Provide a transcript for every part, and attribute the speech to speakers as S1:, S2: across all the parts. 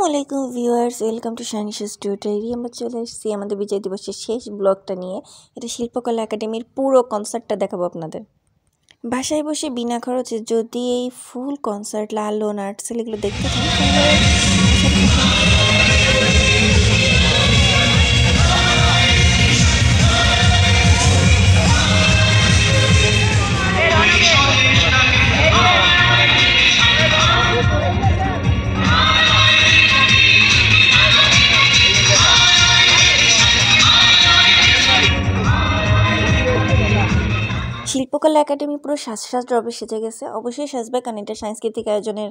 S1: আলাইকুম viewers, welcome to শানিশাস tutorial. আমরা চলে এসেছি আমাদের বিজয় দিবসের শেষ ব্লগটা নিয়ে। এটা শিল্পকলা একাডেমির পুরো কনসার্টটা দেখাবো আপনাদের। বাসায় বসে বিনা খরচে যদি এই ফুল কনসার্ট লালন আর্টসেল এগুলো দেখতে চান শিল্পকলা একাডেমি পুরো রবে সেজে গেছে। অবশ্যই সাজবে, কারণ এটা সাংস্কৃতিক আয়োজনের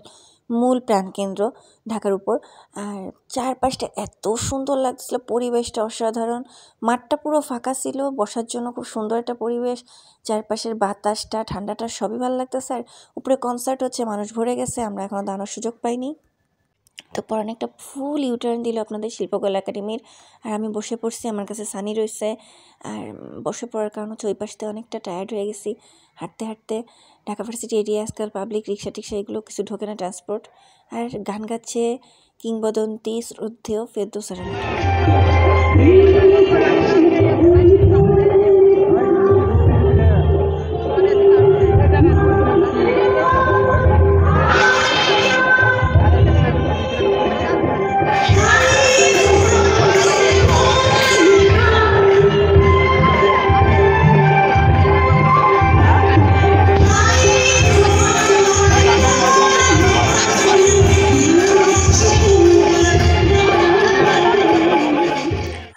S1: মূল প্রাণকেন্দ্র ঢাকার উপর। আর চারপাশটা এত সুন্দর লাগছিল, পরিবেশটা অসাধারণ। মাঠটা পুরো ফাঁকা ছিল, বসার জন্য খুব সুন্দর একটা পরিবেশ। চারপাশের বাতাসটা, ঠান্ডাটা সবই ভালো লাগতেছে। আর উপরে কনসার্ট হচ্ছে, মানুষ ভরে গেছে, আমরা এখনও দাঁড়ানোর সুযোগ পাইনি। তো পরে একটা ফুল ইউটার্ন দিল আপনাদের শিল্পকলা একাডেমির। আর আমি বসে পড়ছি, আমার কাছে সানি রয়েছে। আর বসে পড়ার কারণ হচ্ছে ওই পাশতে অনেকটা টায়ার্ড হয়ে গেছি হাঁটতে হাঁটতে। ঢাকা ভার্সিটি এরিয়া আজকাল পাবলিক রিক্সা টিক্সা এগুলো কিছু ঢোকে না, ট্রান্সপোর্ট। আর গান গাচ্ছে কিংবদন্তি শ্রদ্ধেয় ফেরদৌস রানা।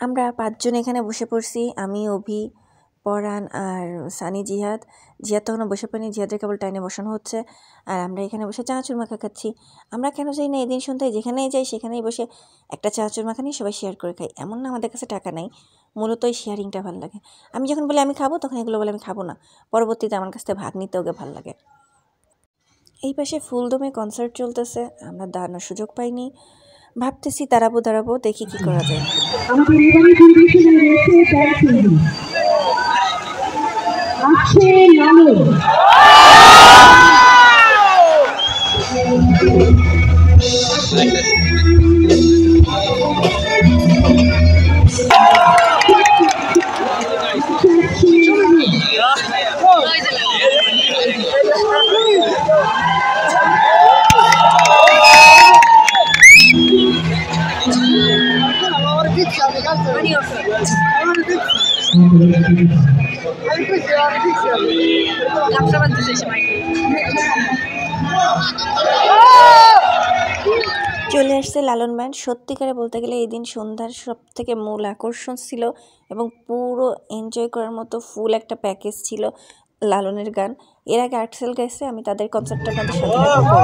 S1: আমরা 5 জন এখানে বসে পড়ছি, আমি, অভি, পরাণ আর সানি, জিহাদ তখনও বসে পাইনি, জিহাদের কেবল টাইনে বসানো হচ্ছে। আর আমরা এখানে বসে চানাচুর মাখা খাচ্ছি। আমরা কেন যাই না, এদিন সন্ধ্যায় যেখানেই যাই সেখানেই বসে একটা চানাচুর মাখা নিয়ে সবাই শেয়ার করে খাই। এমন না আমাদের কাছে টাকা নাই, মূলত এই শেয়ারিংটা ভালো লাগে। আমি যখন বলি আমি খাবো, তখন এগুলো বলে আমি খাবো না, পরবর্তীতে আমার কাছ থেকে ভাগ নিতে ওকে ভালো লাগে। এই পাশে ফুলদমে কনসার্ট চলতেছে, আমরা দাঁড়ানোর সুযোগ পাইনি। ভাবতেছি দাঁড়াবো, দেখি কি করা যায়। চলে আসছে লালন ব্যান্ড। সত্যিকারে বলতে গেলে এই দিন সন্ধ্যার সব থেকে মূল আকর্ষণ ছিল এবং পুরো এনজয় করার মতো ফুল একটা প্যাকেজ ছিল লালনের গান। এর আগে আর্টসেল গাইছে, আমি তাদের কনসার্টটা আপনাদের সাথে রাখবো।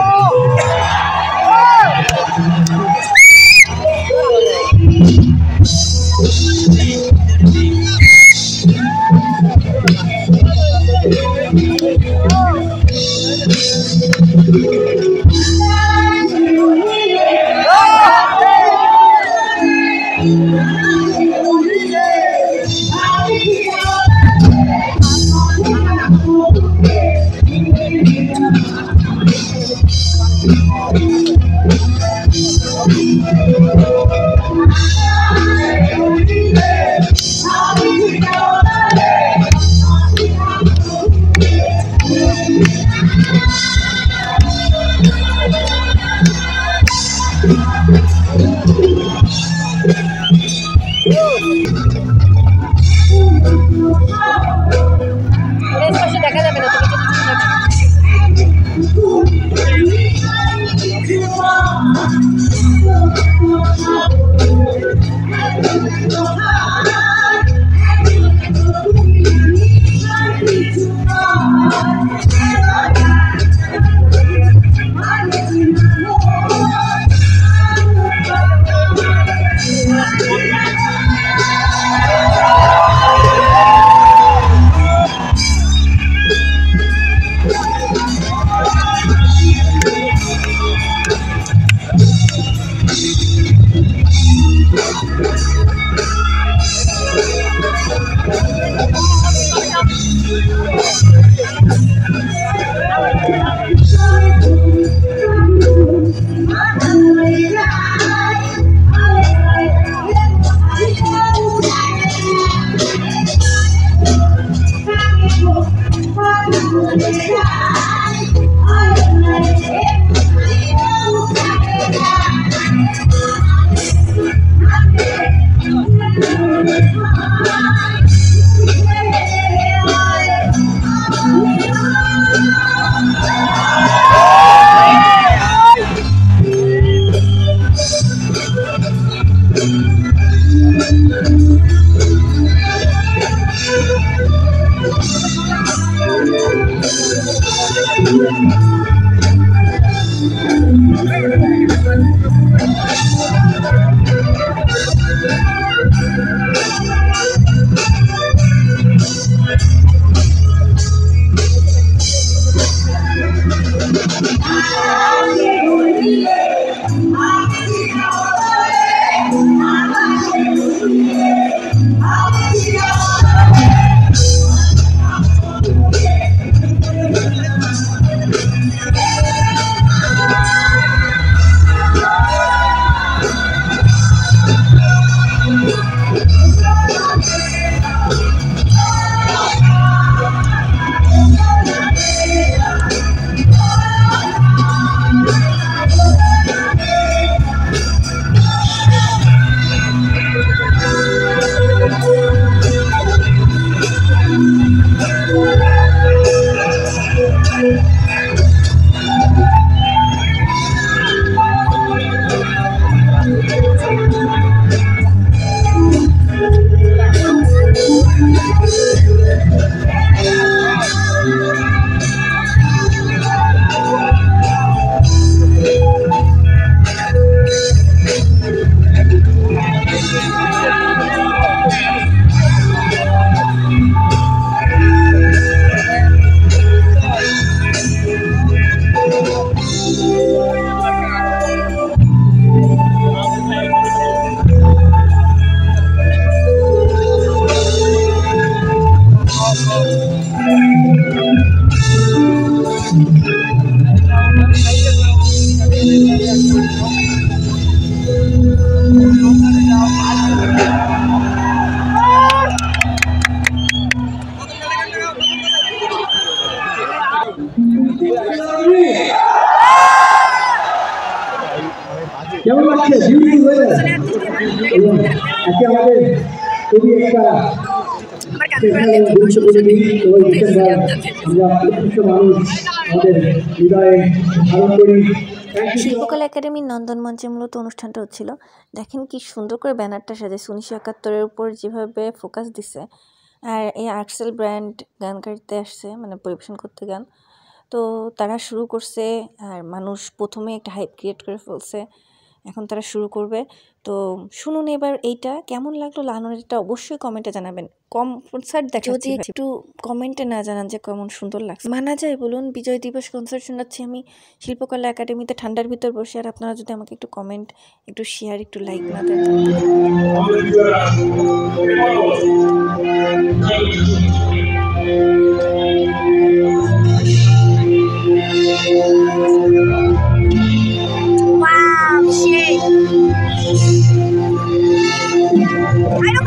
S2: কেমন লাগছে? আজকে আমাদের খুবই একটা গুরুত্বপূর্ণ দিন এবং ডিসেম্বর আমরা প্রত্যেকটা মানুষ আমাদের হৃদয়ে ধারণ করি।
S1: শিল্পকলা একাডেমির নন্দন মঞ্চে মূলত অনুষ্ঠানটা হচ্ছিল। দেখেন কি সুন্দর করে ব্যানারটা সাজাইছে, 1971-এর উপর যেভাবে ফোকাস দিছে। আর এই আর্টসেল ব্র্যান্ড গান গাইতে আসছে, মানে পরিবেশন করতে গান। তো তারা শুরু করছে, আর মানুষ প্রথমে একটা হাইপ ক্রিয়েট করে ফেলছে। এখন তারা শুরু করবে। তো শুনুন এবার এইটা কেমন লাগলো লালনের, এটা অবশ্যই কমেন্টে জানাবেন। কনসার্ট দেখাচ্ছি, যদি একটু কমেন্টে না জানান যে কেমন সুন্দর লাগছে। মানা যায় বলুন? বিজয় দিবস কনসার্ট শোনাচ্ছি আমি শিল্পকলা একাডেমিতে ঠান্ডার ভিতর বসে, আর আপনারা যদি আমাকে একটু কমেন্ট, একটু শেয়ার, একটু লাইক না দেন। Wow, shit. I don't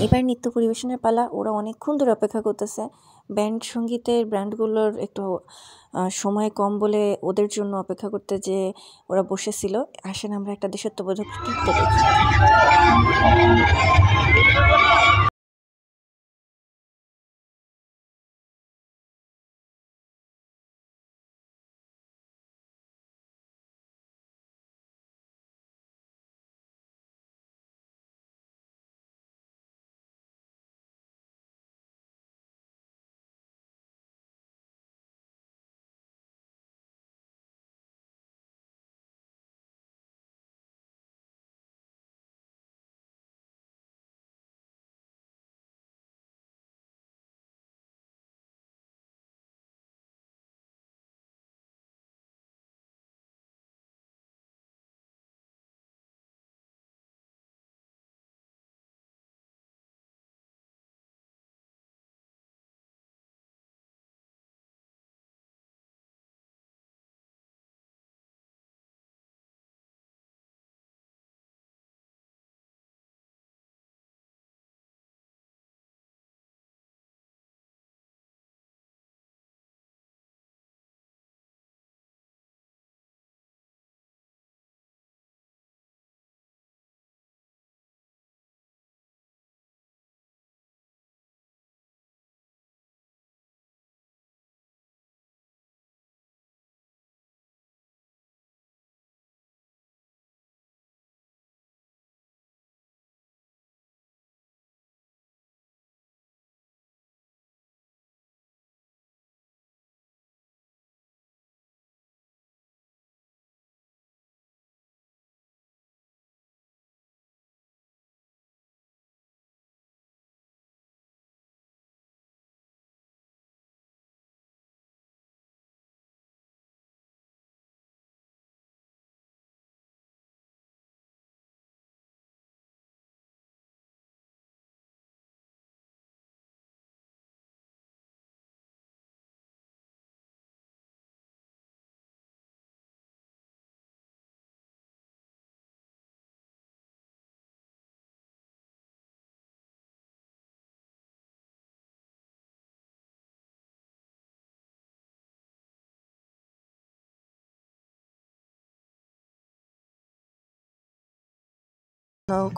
S1: এবার নৃত্য পরিবেশনের পালা। ওরা অনেকক্ষণ ধরে অপেক্ষা করতেছে। ব্যান্ড সঙ্গীতের ব্র্যান্ডগুলোর একটু সময় কম বলে ওদের জন্য অপেক্ষা করতে যে ওরা বসেছিল। আসেন আমরা একটা দেশাত্মবোধক নৃত্য দেখি।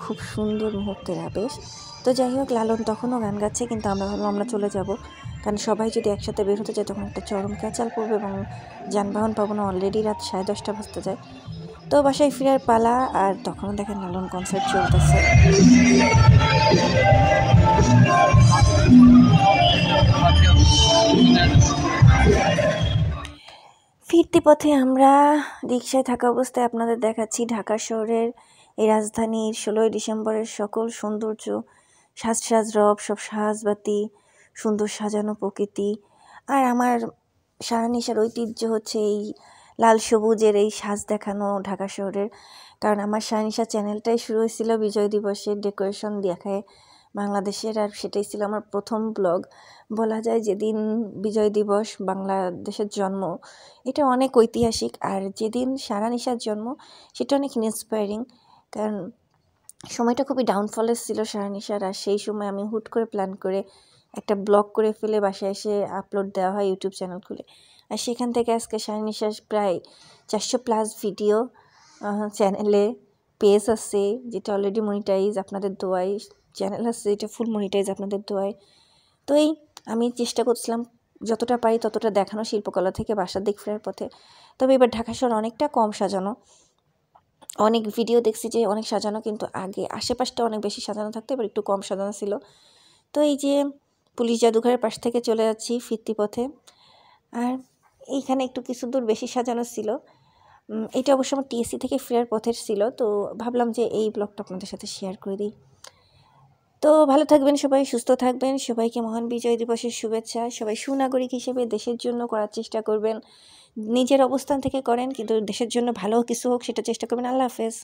S1: খুব সুন্দর মুহূর্তের আবেশ। তো যাই হোক, লালন তখনও গান গাচ্ছে, কিন্তু আমরা ভাবলাম আমরা চলে যাব, কারণ সবাই যদি একসাথে বের হতে যায় তখন একটা চরম ক্যাচাল পড়বে এবং যানবাহন পাবো না। অলরেডি রাত 10:30 বাজতে যায়। তো বাসায় ফেরার পালা, আর তখনও দেখেন লালন কনসার্ট চলতেছে। ফিরতি পথে আমরা রিকশায় থাকা অবস্থায় আপনাদের দেখাচ্ছি ঢাকা শহরের এই রাজধানীর 16ই ডিসেম্বরের সকল সৌন্দর্য, সাজ রব, সব সাজবাতি, সুন্দর সাজানো প্রকৃতি। আর আমার সারানিশার ঐতিহ্য হচ্ছে এই লাল সবুজের এই সাজ দেখানো ঢাকা শহরের। কারণ আমার সারানিশা চ্যানেলটাই শুরু হয়েছিল বিজয় দিবসের ডেকোরেশন দেখায় বাংলাদেশের, আর সেটাই ছিল আমার প্রথম ব্লগ। বলা যায় যেদিন বিজয় দিবস, বাংলাদেশের জন্ম, এটা অনেক ঐতিহাসিক। আর যেদিন সারানিশার জন্ম সেটা অনেক ইন্সপায়ারিং, কারণ সময়টা খুবই ডাউনফলের ছিল সারানিশার। আর সেই সময় আমি হুট করে প্ল্যান করে একটা ব্লগ করে ফেলে বাসায় এসে আপলোড দেওয়া হয় ইউটিউব চ্যানেল খুলে। আর সেখান থেকে আজকে সারানিশার প্রায় 400+ ভিডিও চ্যানেলে, পেজ আছে যেটা অলরেডি মনিটাইজ আপনাদের দোয়ায়, চ্যানেল আছে যেটা ফুল মনিটাইজ আপনাদের দোয়ায়। তো এই আমি চেষ্টা করছিলাম যতটা পারি ততটা দেখানো শিল্পকলা থেকে বাসার দিক ফেরার পথে। তবে এবার ঢাকা শহর অনেকটা কম সাজানো। অনেক ভিডিও দেখছি যে অনেক সাজানো, কিন্তু আগে আশেপাশটা অনেক বেশি সাজানো থাকতো, এবার একটু কম সাজানো ছিল। তো এই যে পুলিশ জাদুঘরের পাশ থেকে চলে যাচ্ছি ফিরতি পথে, আর এইখানে একটু কিছু দূর বেশি সাজানো ছিল। এটা অবশ্য আমার টিএসসি থেকে ফেরার পথের ছিল, তো ভাবলাম যে এই ব্লগটা আপনাদের সাথে শেয়ার করে দিই। তো ভালো থাকবেন সবাই, সুস্থ থাকবেন, সবাইকে মহান বিজয় দিবসের শুভেচ্ছা। সবাই সুনাগরিক হিসেবে দেশের জন্য করার চেষ্টা করবেন, নিজের অবস্থান থেকে করেন কিন্তু দেশের জন্য ভালো কিছু হোক সেটা চেষ্টা করবেন। আল্লাহ হাফেজ।